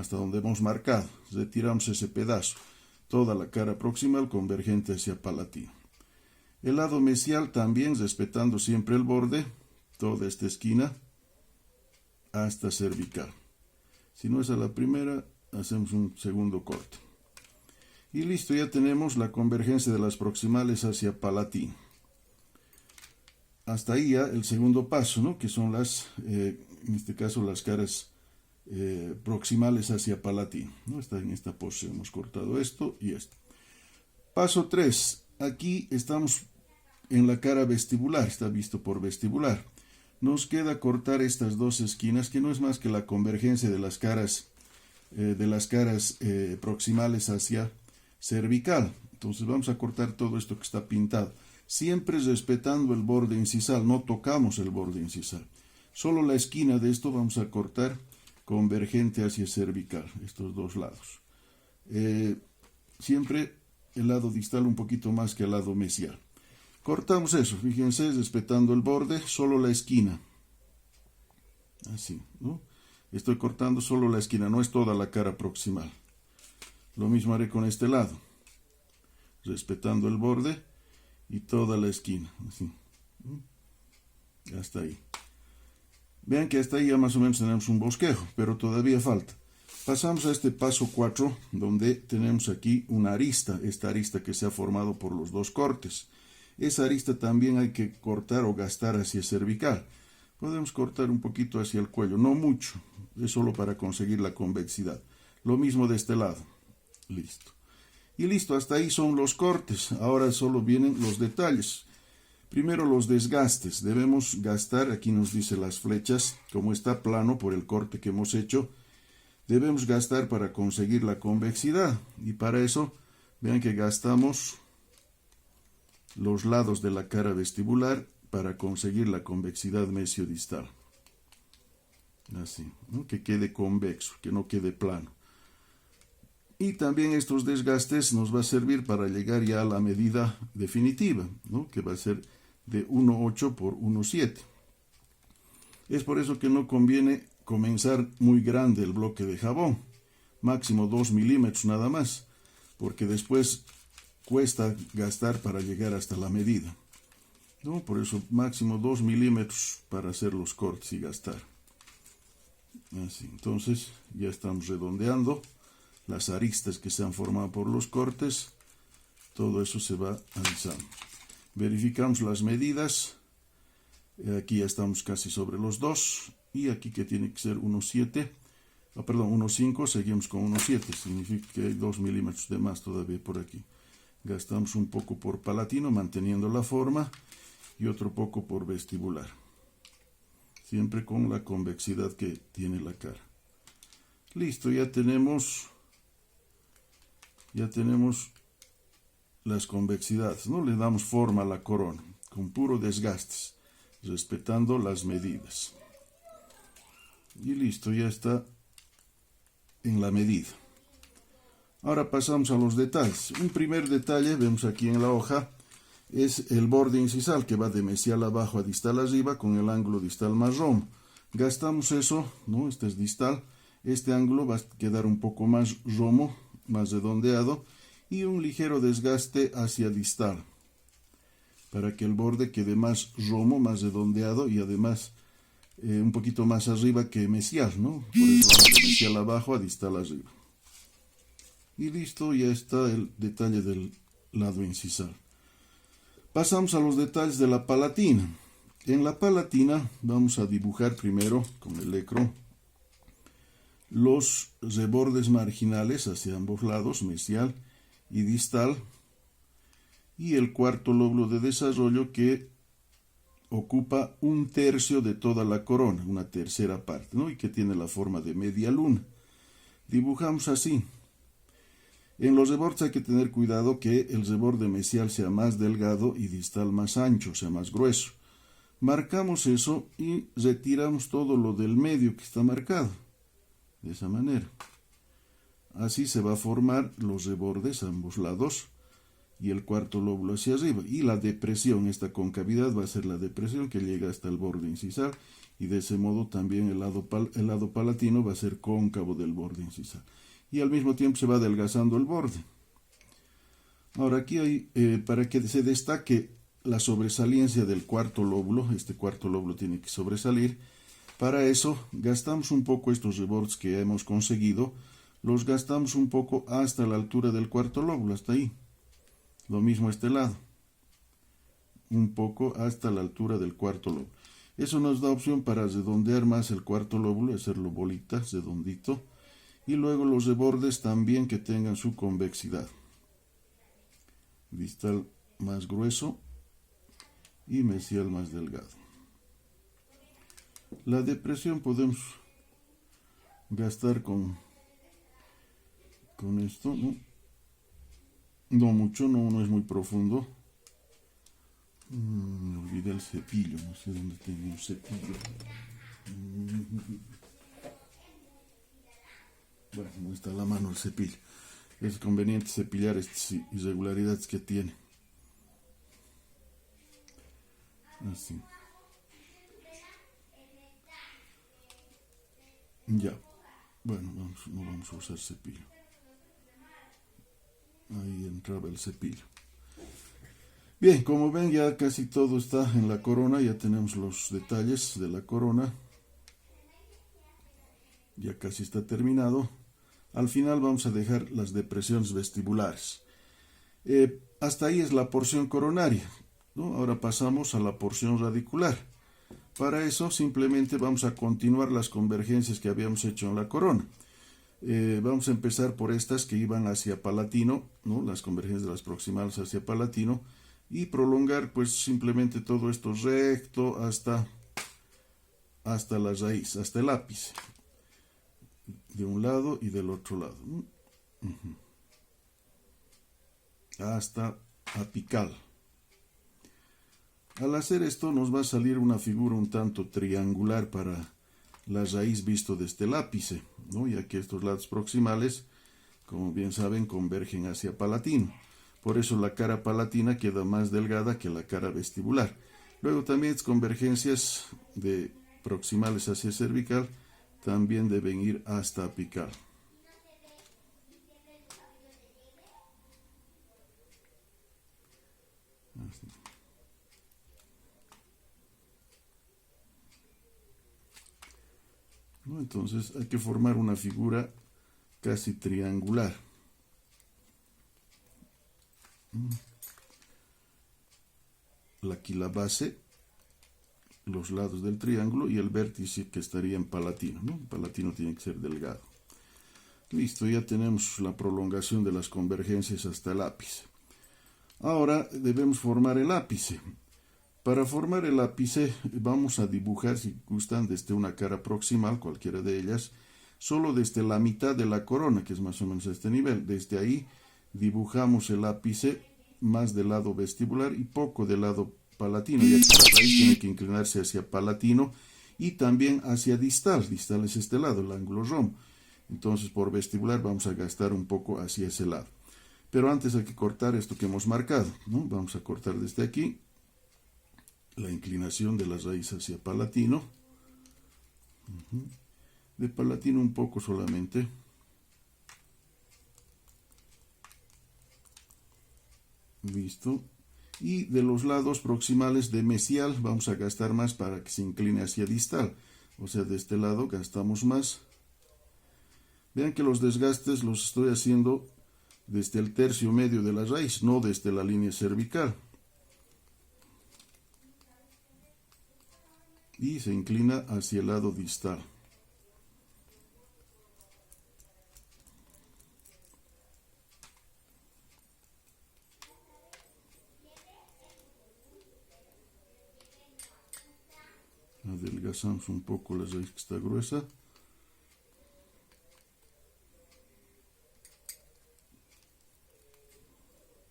hasta donde hemos marcado. Retiramos ese pedazo, toda la cara proximal convergente hacia palatino. El lado mesial también respetando siempre el borde, toda esta esquina hasta cervical. Si no es a la primera, hacemos un segundo corte. Y listo, ya tenemos la convergencia de las proximales hacia palatino. Hasta ahí ya el segundo paso, ¿no? Que son en este caso las caras proximales hacia palatino, ¿no? Está en esta pose, hemos cortado esto y esto. Paso 3, aquí estamos en la cara vestibular, está visto por vestibular. Nos queda cortar estas dos esquinas, que no es más que la convergencia de las caras proximales hacia cervical. Entonces vamos a cortar todo esto que está pintado, siempre respetando el borde incisal, no tocamos el borde incisal. Solo la esquina de esto vamos a cortar convergente hacia cervical, estos dos lados. Siempre el lado distal un poquito más que el lado mesial. Cortamos eso, fíjense, respetando el borde, solo la esquina. Así, ¿no? Estoy cortando solo la esquina, no es toda la cara proximal. Lo mismo haré con este lado, respetando el borde y toda la esquina, así. Hasta ahí. Vean que hasta ahí ya más o menos tenemos un bosquejo, pero todavía falta. Pasamos a este paso 4, donde tenemos aquí una arista, esta arista que se ha formado por los dos cortes. Esa arista también hay que cortar o gastar hacia cervical. Podemos cortar un poquito hacia el cuello, no mucho, es solo para conseguir la convexidad. Lo mismo de este lado. Listo. Y listo, hasta ahí son los cortes. Ahora solo vienen los detalles. Primero los desgastes. Debemos gastar, aquí nos dice las flechas, como está plano por el corte que hemos hecho, debemos gastar para conseguir la convexidad. Y para eso, vean que gastamos los lados de la cara vestibular para conseguir la convexidad mesiodistal. Así, ¿no? Que quede convexo, que no quede plano. Y también estos desgastes nos va a servir para llegar ya a la medida definitiva, ¿no? Que va a ser de 1,8 por 1,7. Es por eso que no conviene comenzar muy grande el bloque de jabón, máximo 2 milímetros nada más, porque después cuesta gastar para llegar hasta la medida, ¿no? Por eso máximo 2 milímetros para hacer los cortes y gastar. Así, entonces ya estamos redondeando las aristas que se han formado por los cortes, todo eso se va alisando. Verificamos las medidas, aquí ya estamos casi sobre los 2, y aquí que tiene que ser 1,7, perdón, 1,5, seguimos con 1,7, significa que hay 2 milímetros de más todavía por aquí. Gastamos un poco por palatino, manteniendo la forma, y otro poco por vestibular, siempre con la convexidad que tiene la cara. Listo, ya tenemos las convexidades, ¿no? Le damos forma a la corona, con puro desgastes, respetando las medidas. Y listo, ya está en la medida. Ahora pasamos a los detalles. Un primer detalle, vemos aquí en la hoja, es el borde incisal que va de mesial abajo a distal arriba con el ángulo distal más romo. Gastamos eso, ¿no? Este es distal. Este ángulo va a quedar un poco más romo, más redondeado, y un ligero desgaste hacia distal, para que el borde quede más romo, más redondeado y además un poquito más arriba que mesial, ¿no? Por eso vamos de mesial abajo a distal arriba. Y listo, ya está el detalle del lado incisal. Pasamos a los detalles de la palatina. En la palatina vamos a dibujar primero con el ecro los rebordes marginales hacia ambos lados, mesial y distal, y el cuarto lóbulo de desarrollo que ocupa 1/3 de toda la corona, una tercera parte, ¿no? Y que tiene la forma de media luna. Dibujamos así. En los rebordes hay que tener cuidado que el reborde mesial sea más delgado y distal más ancho, o sea, más grueso. Marcamos eso y retiramos todo lo del medio que está marcado. De esa manera. Así se va a formar los rebordes a ambos lados y el cuarto lóbulo hacia arriba. Y la depresión, esta concavidad va a ser la depresión que llega hasta el borde incisal y de ese modo también el lado palatino va a ser cóncavo del borde incisal. Y al mismo tiempo se va adelgazando el borde. Ahora aquí hay, para que se destaque la sobresaliencia del cuarto lóbulo, este cuarto lóbulo tiene que sobresalir. Para eso gastamos un poco estos rebordes que hemos conseguido, los gastamos un poco hasta la altura del cuarto lóbulo, hasta ahí. Lo mismo este lado, un poco hasta la altura del cuarto lóbulo. Eso nos da opción para redondear más el cuarto lóbulo, hacerlo bolita, redondito, y luego los rebordes también que tengan su convexidad. Distal más grueso y mesial más delgado. La depresión podemos gastar con esto, ¿no? No mucho, no es muy profundo. Me olvidé el cepillo, no sé dónde tengo un cepillo. Bueno, no está a la mano el cepillo. Es conveniente cepillar estas irregularidades que tiene. Así. Ya. Bueno, no vamos a usar cepillo. Ahí entraba el cepillo. Bien, como ven ya casi todo está en la corona, ya tenemos los detalles de la corona. Ya casi está terminado. Al final vamos a dejar las depresiones vestibulares. Hasta ahí es la porción coronaria, ¿no? Ahora pasamos a la porción radicular. Para eso simplemente vamos a continuar las convergencias que habíamos hecho en la corona. Vamos a empezar por estas que iban hacia palatino, ¿no? Las convergencias de las proximales hacia palatino, y prolongar pues simplemente todo esto recto hasta la raíz, hasta el ápice, de un lado y del otro lado, hasta apical. Al hacer esto nos va a salir una figura un tanto triangular para la raíz visto desde el ápice, ¿no? Ya que estos lados proximales, como bien saben, convergen hacia palatino. Por eso la cara palatina queda más delgada que la cara vestibular. Luego también las convergencias de proximales hacia cervical también deben ir hasta apical. Así. ¿No? Entonces hay que formar una figura casi triangular. Aquí la base, los lados del triángulo y el vértice que estaría en palatino, ¿no? El palatino tiene que ser delgado. Listo, ya tenemos la prolongación de las convergencias hasta el ápice. Ahora debemos formar el ápice. Para formar el ápice vamos a dibujar, si gustan, desde una cara proximal, cualquiera de ellas, solo desde la mitad de la corona, que es más o menos este nivel. Desde ahí dibujamos el ápice más del lado vestibular y poco del lado palatino, ya que la raíz tiene que inclinarse hacia palatino y también hacia distal. Distal es este lado, el ángulo rombo. Entonces por vestibular vamos a gastar un poco hacia ese lado. Pero antes hay que cortar esto que hemos marcado, ¿no? Vamos a cortar desde aquí la inclinación de la raíz hacia palatino. De palatino un poco solamente. Listo. Y de los lados proximales de mesial vamos a gastar más para que se incline hacia distal. O sea, de este lado gastamos más. Vean que los desgastes los estoy haciendo desde el tercio medio de la raíz, no desde la línea cervical. Y se inclina hacia el lado distal. Adelgazamos un poco la raíz que está gruesa.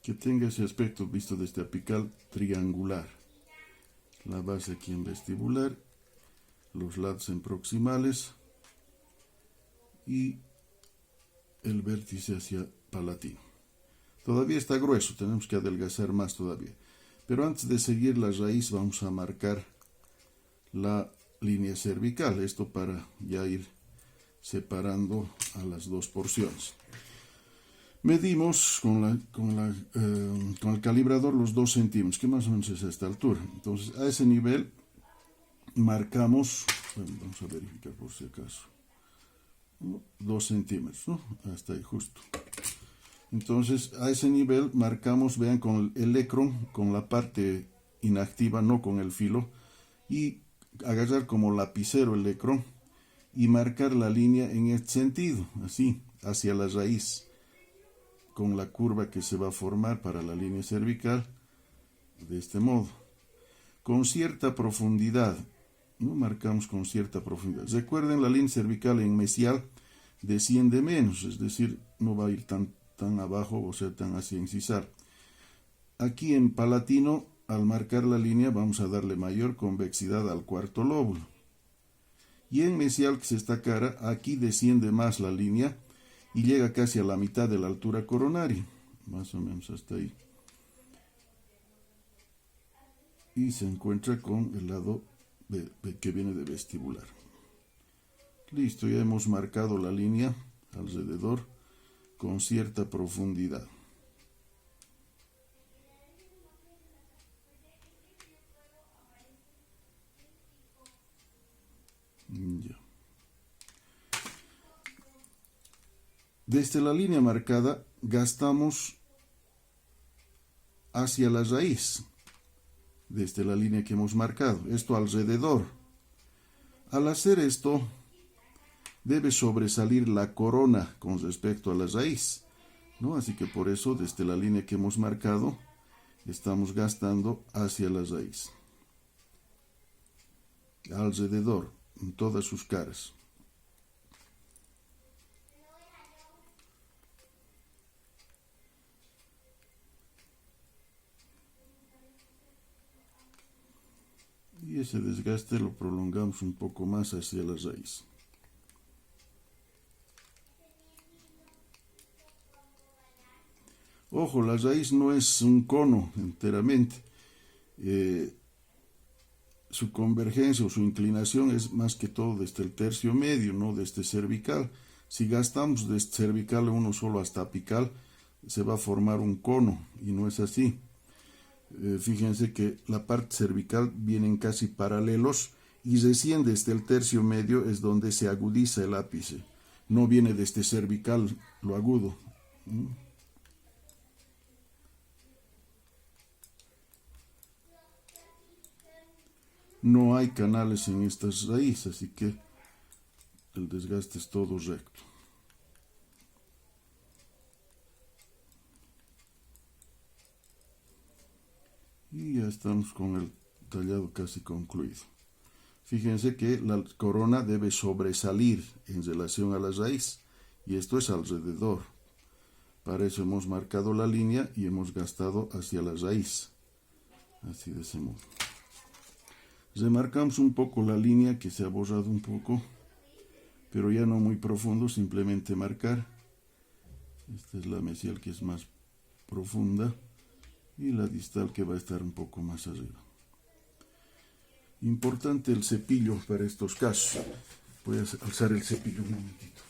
Que tenga ese aspecto visto desde apical triangular. La base aquí en vestibular, los lados en proximales y el vértice hacia palatino. Todavía está grueso, tenemos que adelgazar más todavía. Pero antes de seguir la raíz vamos a marcar la línea cervical. Esto para ya ir separando a las dos porciones. Medimos con el calibrador los 2 centímetros, que más o menos es a esta altura. Entonces, a ese nivel marcamos, bueno, vamos a verificar por si acaso, 2 centímetros, ¿no? Hasta ahí justo. Entonces, a ese nivel marcamos, vean, con el electrón, con la parte inactiva, no con el filo, y agarrar como lapicero el electrón y marcar la línea en este sentido, así, hacia la raíz, con la curva que se va a formar para la línea cervical, de este modo, con cierta profundidad, ¿no? Marcamos con cierta profundidad. Recuerden, la línea cervical en mesial desciende menos, es decir, no va a ir tan abajo, o sea, tan hacia incisar. Aquí en palatino, al marcar la línea, vamos a darle mayor convexidad al cuarto lóbulo. Y en mesial, que es esta cara, aquí desciende más la línea y llega casi a la mitad de la altura coronaria, más o menos hasta ahí. Y se encuentra con el lado que viene de vestibular. Listo, ya hemos marcado la línea alrededor con cierta profundidad. Ya. Desde la línea marcada gastamos hacia la raíz, desde la línea que hemos marcado, esto alrededor. Al hacer esto, debe sobresalir la corona con respecto a la raíz, ¿no? Así que por eso, desde la línea que hemos marcado, estamos gastando hacia la raíz, alrededor, en todas sus caras. Y ese desgaste lo prolongamos un poco más hacia la raíz. Ojo, la raíz no es un cono enteramente. Su convergencia o su inclinación es más que todo desde el tercio medio, no desde cervical. Si gastamos desde cervical uno solo hasta apical, se va a formar un cono, y no es así. Fíjense que la parte cervical vienen casi paralelos y recién desde el tercio medio es donde se agudiza el ápice. No viene desde cervical lo agudo. No hay canales en estas raíces, así que el desgaste es todo recto. Y ya estamos con el tallado casi concluido. Fíjense que la corona debe sobresalir en relación a la raíz, y esto es alrededor. Para eso hemos marcado la línea y hemos gastado hacia la raíz, así de ese modo. Remarcamos un poco la línea que se ha borrado un poco, pero ya no muy profundo, simplemente marcar. Esta es la mesial que es más profunda y la distal que va a estar un poco más arriba. Importante el cepillo para estos casos. Voy a alzar el cepillo un momentito.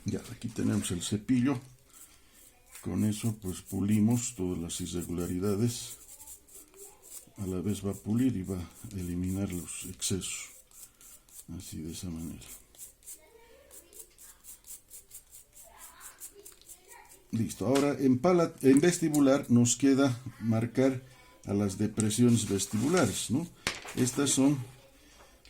Ya, aquí tenemos el cepillo. Con eso pues pulimos todas las irregularidades. A la vez va a pulir y va a eliminar los excesos. Así, de esa manera. Listo. Ahora en vestibular nos queda marcar a las depresiones vestibulares, ¿no? Estas son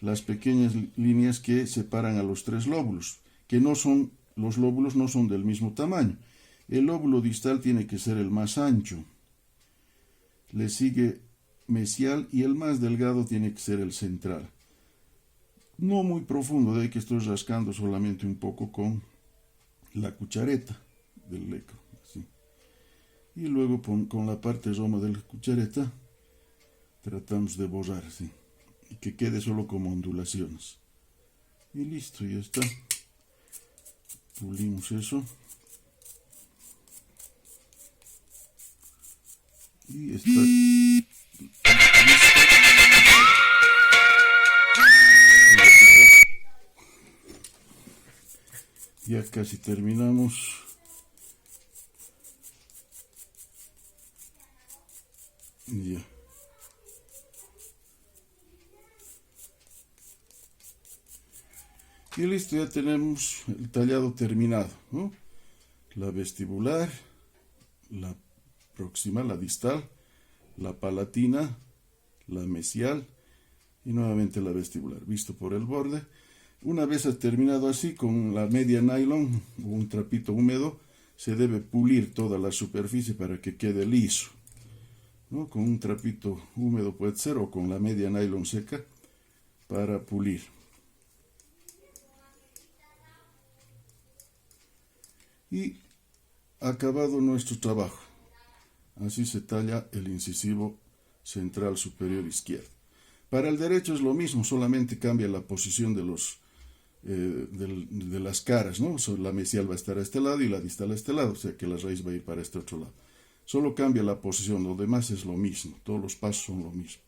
las pequeñas líneas que separan a los 3 lóbulos, que no son, los lóbulos no son del mismo tamaño. El lóbulo distal tiene que ser el más ancho. Le sigue mesial y el más delgado tiene que ser el central. No muy profundo, de ahí que estoy rascando solamente un poco con la cuchareta del lecro, así. Y luego con la parte roma de la cuchareta tratamos de borrar, así, y que quede solo como ondulaciones. Y listo, ya está. Pulimos eso. Y está listo. Ya casi terminamos. Ya. Y listo, ya tenemos el tallado terminado, ¿no? La vestibular, la proximal, la distal, la palatina, la mesial y nuevamente la vestibular, visto por el borde. Una vez terminado así, con la media nylon o un trapito húmedo, se debe pulir toda la superficie para que quede liso, ¿no? Con un trapito húmedo puede ser, o con la media nylon seca para pulir. Y acabado nuestro trabajo. Así se talla el incisivo central superior izquierdo. Para el derecho es lo mismo, solamente cambia la posición de las caras, ¿no? La mesial va a estar a este lado y la distal a este lado, o sea que la raíz va a ir para este otro lado. Solo cambia la posición, lo demás es lo mismo, todos los pasos son lo mismo.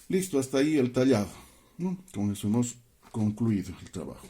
Listo, hasta ahí el tallado, ¿no? Con eso hemos concluido el trabajo.